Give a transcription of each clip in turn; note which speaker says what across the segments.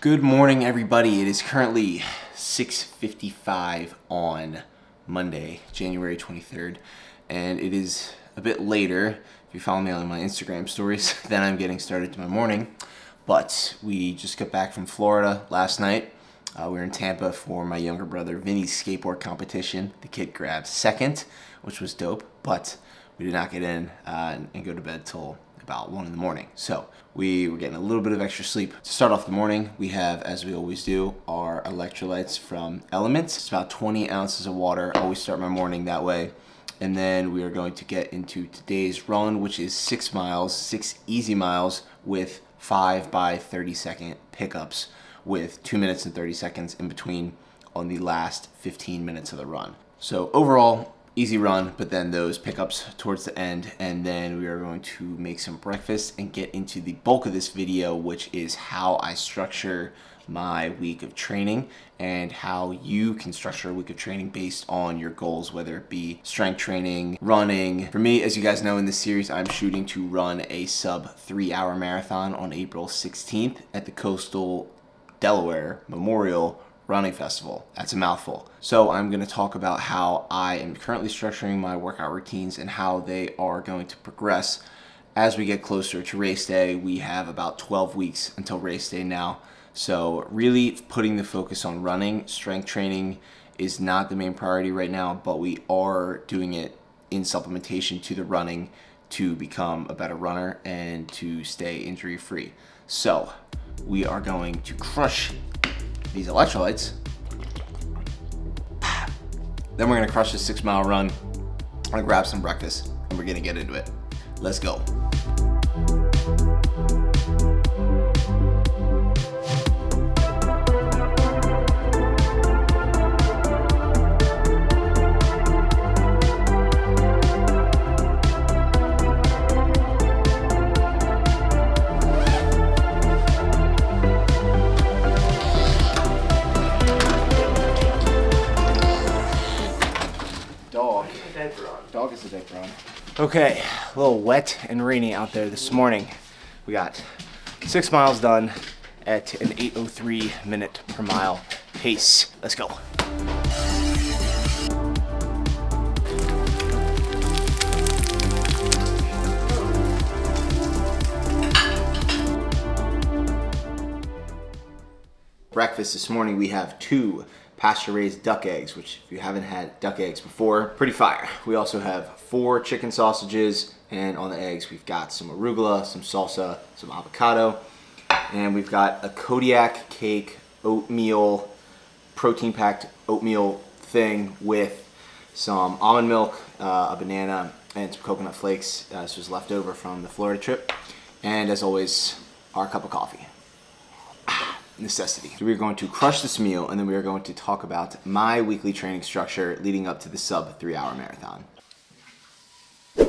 Speaker 1: Good morning, everybody. It is currently 6:55 on Monday, January 23rd, and it is a bit later, if you follow me on my Instagram stories, than I'm getting started to my morning. But we just got back from Florida last night. We were in Tampa for my younger brother Vinny's skateboard competition. The kid grabbed second, which was dope, but we did not get in and go to bed till about 1 in the morning. So we were getting a little bit of extra sleep. To start off the morning, we have, as we always do, our electrolytes from Elements. It's about 20 ounces of water. I always start my morning that way. And then we are going to get into today's run, which is 6 miles, 6 easy miles with 5 by 30-second pickups with 2 minutes and 30 seconds in between on the last 15 minutes of the run. So overall, easy run, but then those pickups towards the end, and then we are going to make some breakfast and get into the bulk of this video, which is how I structure my week of training and how you can structure a week of training based on your goals, whether it be strength training, running. For me, as you guys know, in this series, I'm shooting to run a sub-3 hour marathon on April 16th at the Coastal Delaware Memorial Running Festival. That's a mouthful. So I'm going to talk about how I am currently structuring my workout routines and how they are going to progress as we get closer to race day. We have about 12 weeks until race day now. So really putting the focus on running. Strength training is not the main priority right now, but we are doing it in supplementation to the running to become a better runner and to stay injury free. So we are going to crush these electrolytes. Then we're gonna crush this 6 mile run. I'm gonna grab some breakfast and we're gonna get into it. Let's go. Dog is a dick, Ron. Okay, a little wet and rainy out there this morning. We got 6 miles done at an 8:03 minute per mile pace. Let's go. Breakfast this morning, we have 2 pasture-raised duck eggs, which if you haven't had duck eggs before, pretty fire. We also have 4 chicken sausages, and on the eggs we've got some arugula, some salsa, some avocado, and we've got a Kodiak cake oatmeal, protein-packed oatmeal thing with some almond milk, a banana, and some coconut flakes. This was left over from the Florida trip, and as always, our cup of coffee. Necessity. So we're going to crush this meal, and then we are going to talk about my weekly training structure leading up to the sub-3 hour marathon.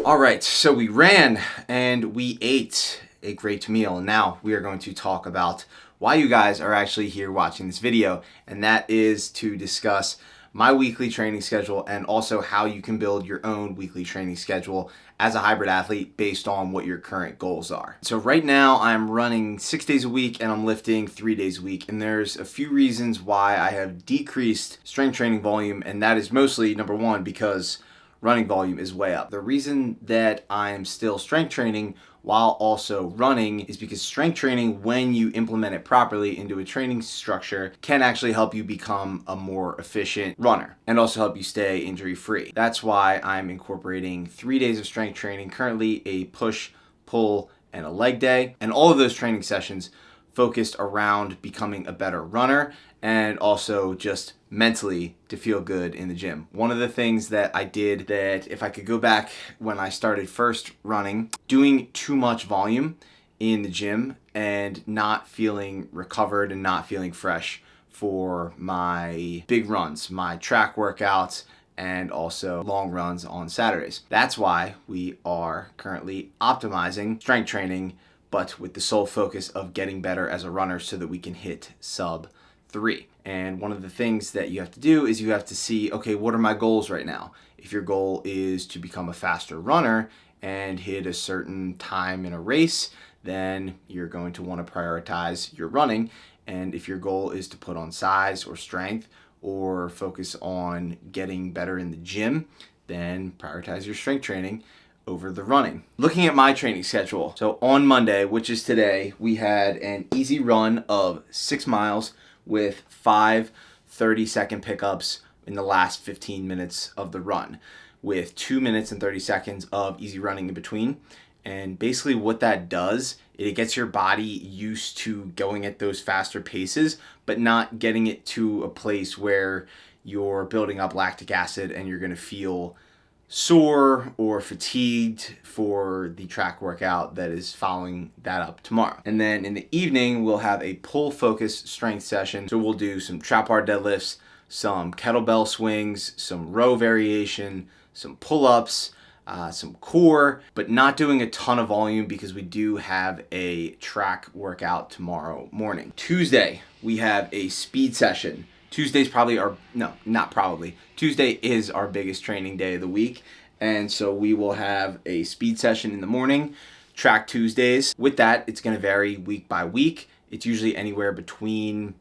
Speaker 1: All right, so we ran and we ate a great meal. Now we are going to talk about why you guys are actually here watching this video, and that is to discuss my weekly training schedule and also how you can build your own weekly training schedule as a hybrid athlete based on what your current goals are. So right now I'm running 6 days a week and I'm lifting 3 days a week, and there's a few reasons why I have decreased strength training volume, and that is mostly, number one, because running volume is way up. The reason that I'm still strength training while also running is because strength training, when you implement it properly into a training structure, can actually help you become a more efficient runner and also help you stay injury free. That's why I'm incorporating 3 days of strength training, currently a push, pull, and a leg day, and all of those training sessions focused around becoming a better runner and also just mentally to feel good in the gym. One of the things that I did, that if I could go back when I started first running, doing too much volume in the gym and not feeling recovered and not feeling fresh for my big runs, my track workouts, and also long runs on Saturdays. That's why we are currently optimizing strength training, but with the sole focus of getting better as a runner so that we can hit sub-3. And one of the things that you have to do is you have to see, okay, what are my goals right now? If your goal is to become a faster runner and hit a certain time in a race, then you're going to want to prioritize your running. And if your goal is to put on size or strength or focus on getting better in the gym, then prioritize your strength training over the running. Looking at my training schedule. So on Monday, which is today, we had an easy run of 6 miles with 5 30-second pickups in the last 15 minutes of the run, with 2 minutes and 30 seconds of easy running in between. And basically what that does, it gets your body used to going at those faster paces, but not getting it to a place where you're building up lactic acid and you're going to feel sore or fatigued for the track workout that is following that up tomorrow. And then in the evening, we'll have a pull focused strength session. So we'll do some trap bar deadlifts, some kettlebell swings, some row variation, some pull-ups, some core, but not doing a ton of volume because we do have a track workout tomorrow morning. Tuesday, we have a speed session. Tuesday is our biggest training day of the week. And so we will have a speed session in the morning, track Tuesdays. With that, it's going to vary week by week. It's usually anywhere between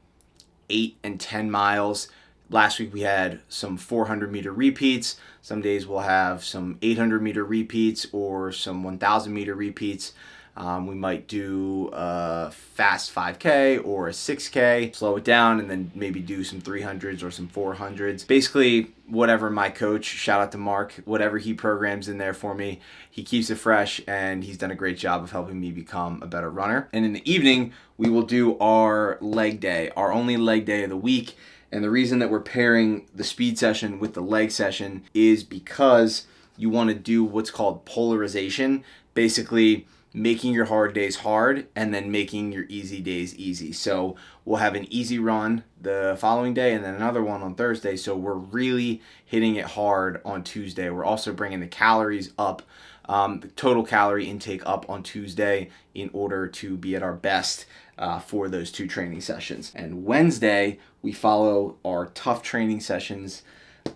Speaker 1: 8 and 10 miles. Last week we had some 400 meter repeats. Some days we'll have some 800 meter repeats or some 1,000 meter repeats. We might do a fast 5K or a 6K, slow it down, and then maybe do some 300s or some 400s. Basically, whatever my coach, shout out to Mark, whatever he programs in there for me, he keeps it fresh, and he's done a great job of helping me become a better runner. And in the evening, we will do our leg day, our only leg day of the week. And the reason that we're pairing the speed session with the leg session is because you want to do what's called polarization, basically making your hard days hard and then making your easy days easy. So we'll have an easy run the following day and then another one on Thursday. So we're really hitting it hard on Tuesday. We're also bringing the calories up, the total calorie intake up on Tuesday in order to be at our best for those 2 training sessions. And Wednesday, we follow our tough training sessions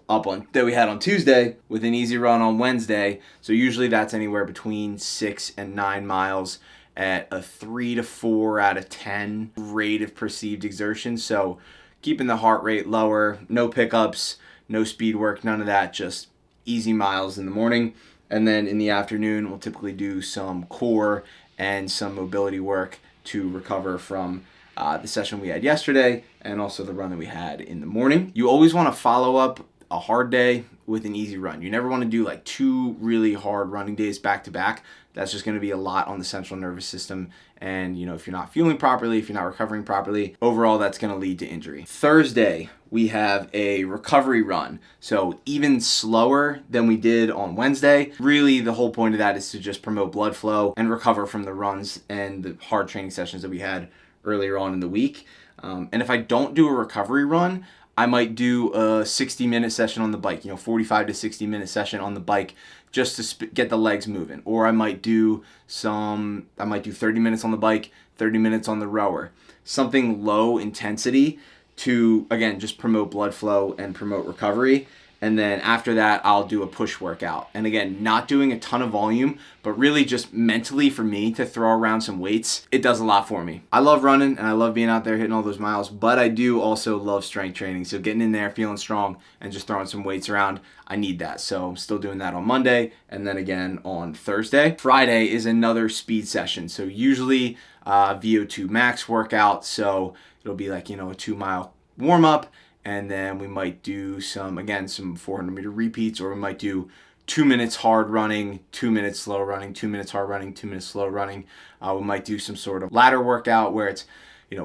Speaker 1: that we had on Tuesday with an easy run on Wednesday. So usually that's anywhere between 6 and 9 miles at a 3 to 4 out of 10 rate of perceived exertion. So keeping the heart rate lower, no pickups, no speed work, none of that, just easy miles in the morning. And then in the afternoon, we'll typically do some core and some mobility work to recover from the session we had yesterday and also the run that we had in the morning. You always want to follow up a hard day with an easy run. You never want to do like 2 really hard running days back to back. That's just going to be a lot on the central nervous system. And, if you're not fueling properly, if you're not recovering properly, overall, that's going to lead to injury. Thursday, we have a recovery run. So even slower than we did on Wednesday. Really, the whole point of that is to just promote blood flow and recover from the runs and the hard training sessions that we had earlier on in the week. And if I don't do a recovery run, I might do a 60-minute session on the bike, 45 to 60-minute session on the bike just to get the legs moving. Or I might do 30 minutes on the bike, 30 minutes on the rower. Something low intensity to, again, just promote blood flow and promote recovery. And then after that, I'll do a push workout. And again, not doing a ton of volume, but really just mentally for me to throw around some weights, it does a lot for me. I love running and I love being out there hitting all those miles, but I do also love strength training. So getting in there, feeling strong, and just throwing some weights around, I need that. So I'm still doing that on Monday and then again on Thursday. Friday is another speed session. So usually VO2 max workout. So it'll be like, a 2-mile warm up. And then we might do some 400 meter repeats, or we might do 2 minutes hard running, 2 minutes slow running, 2 minutes hard running, 2 minutes slow running. We might do some sort of ladder workout where it's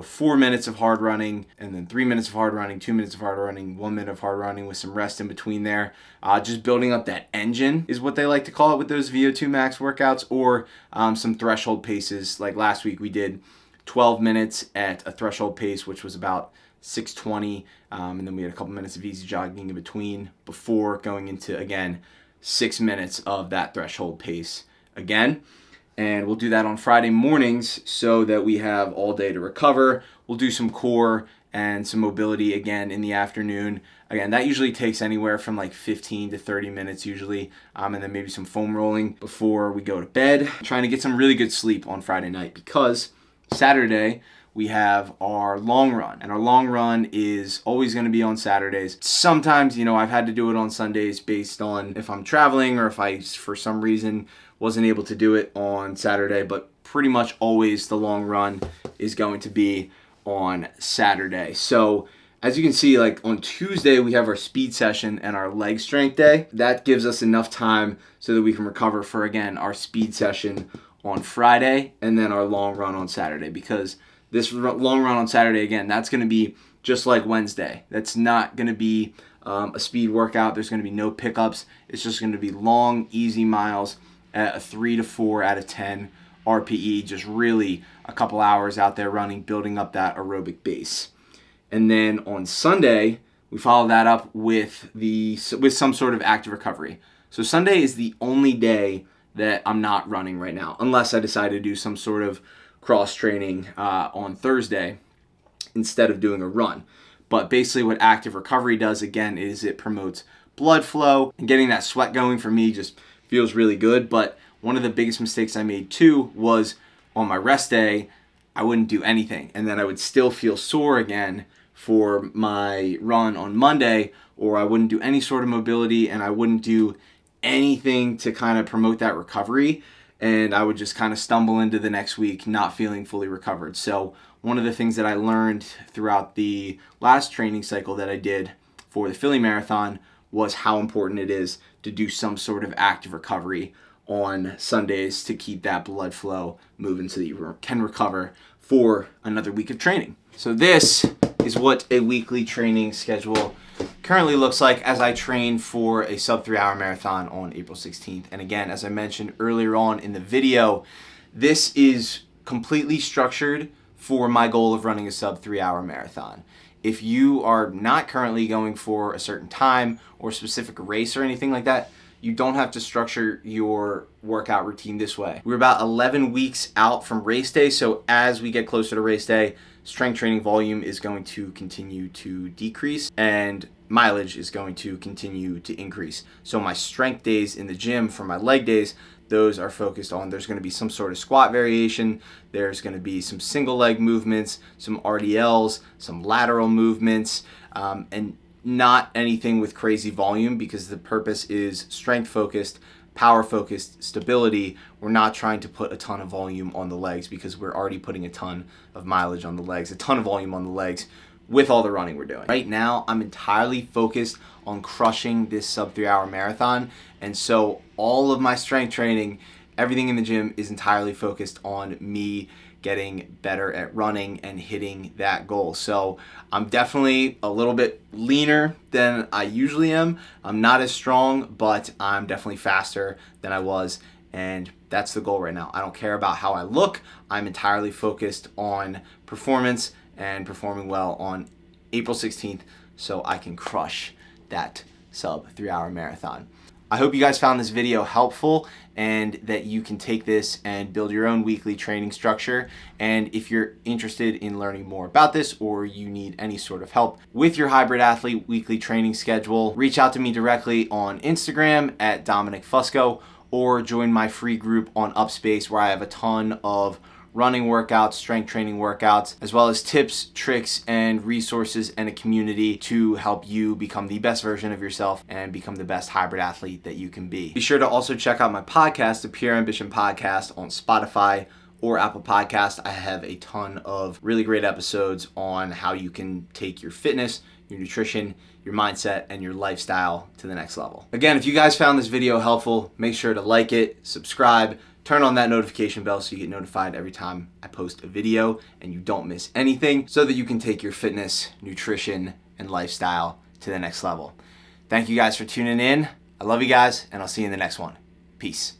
Speaker 1: 4 minutes of hard running and then 3 minutes of hard running, 2 minutes of hard running, 1 minute of hard running with some rest in between there. Just building up that engine is what they like to call it with those VO2 max workouts, or some threshold paces. Like last week we did 12 minutes at a threshold pace, which was about 6:20, and then we had a couple minutes of easy jogging in between before going into, again, 6 minutes of that threshold pace again. And we'll do that on Friday mornings so that we have all day to recover. We'll do some core and some mobility again in the afternoon. Again, that usually takes anywhere from like 15 to 30 minutes usually, and then maybe some foam rolling before we go to bed. Trying to get some really good sleep on Friday night because Saturday we have our long run, and our long run is always going to be on Saturdays. Sometimes, I've had to do it on Sundays based on if I'm traveling or if I, for some reason, wasn't able to do it on Saturday, but pretty much always the long run is going to be on Saturday. So as you can see, like on Tuesday, we have our speed session and our leg strength day. That gives us enough time so that we can recover for, again, our speed session on Friday and then our long run on Saturday, because this long run on Saturday, again, that's going to be just like Wednesday. That's not going to be a speed workout. There's going to be no pickups. It's just going to be long, easy miles at a 3 to 4 out of 10 RPE, just really a couple hours out there running, building up that aerobic base. And then on Sunday, we follow that up with some sort of active recovery. So Sunday is the only day that I'm not running right now, unless I decide to do some sort of cross training on Thursday instead of doing a run. But basically what active recovery does, again, is it promotes blood flow, and getting that sweat going for me just feels really good. But one of the biggest mistakes I made too was on my rest day, I wouldn't do anything, and then I would still feel sore again for my run on Monday, or I wouldn't do any sort of mobility, and I wouldn't do anything to kind of promote that recovery, and I would just kind of stumble into the next week not feeling fully recovered. So one of the things that I learned throughout the last training cycle that I did for the Philly Marathon was how important it is to do some sort of active recovery on Sundays to keep that blood flow moving so that you can recover for another week of training. So this is what a weekly training schedule currently looks like as I train for a sub-3 hour marathon on April 16th. And again, as I mentioned earlier on in the video, this is completely structured for my goal of running a sub-3 hour marathon. If you are not currently going for a certain time or specific race or anything like that, you don't have to structure your workout routine this way. We're about 11 weeks out from race day, so as we get closer to race day, strength training volume is going to continue to decrease and mileage is going to continue to increase. So my strength days in the gym for my leg days, those are focused on, there's going to be some sort of squat variation, there's going to be some single leg movements, some RDLs, some lateral movements, and not anything with crazy volume, because the purpose is strength focused, power focused, stability. We're not trying to put a ton of volume on the legs because we're already putting a ton of mileage on the legs, a ton of volume on the legs with all the running we're doing. Right now, I'm entirely focused on crushing this sub-3 hour marathon. And so all of my strength training, everything in the gym is entirely focused on me getting better at running and hitting that goal. So I'm definitely a little bit leaner than I usually am. I'm not as strong, but I'm definitely faster than I was. And that's the goal right now. I don't care about how I look. I'm entirely focused on performance and performing well on April 16th so I can crush that sub-3 hour marathon. I hope you guys found this video helpful and that you can take this and build your own weekly training structure. And if you're interested in learning more about this, or you need any sort of help with your hybrid athlete weekly training schedule, reach out to me directly on Instagram at Dominic Fusco, or join my free group on Upspace, where I have a ton of running workouts, strength training workouts, as well as tips, tricks, and resources, and a community to help you become the best version of yourself and become the best hybrid athlete that you can be. Be sure to also check out my podcast, the Pure Ambition Podcast, on Spotify or Apple Podcast. I have a ton of really great episodes on how you can take your fitness, your nutrition, your mindset, and your lifestyle to the next level. Again, if you guys found this video helpful, make sure to like it, subscribe, turn on that notification bell so you get notified every time I post a video and you don't miss anything, so that you can take your fitness, nutrition, and lifestyle to the next level. Thank you guys for tuning in. I love you guys, and I'll see you in the next one. Peace.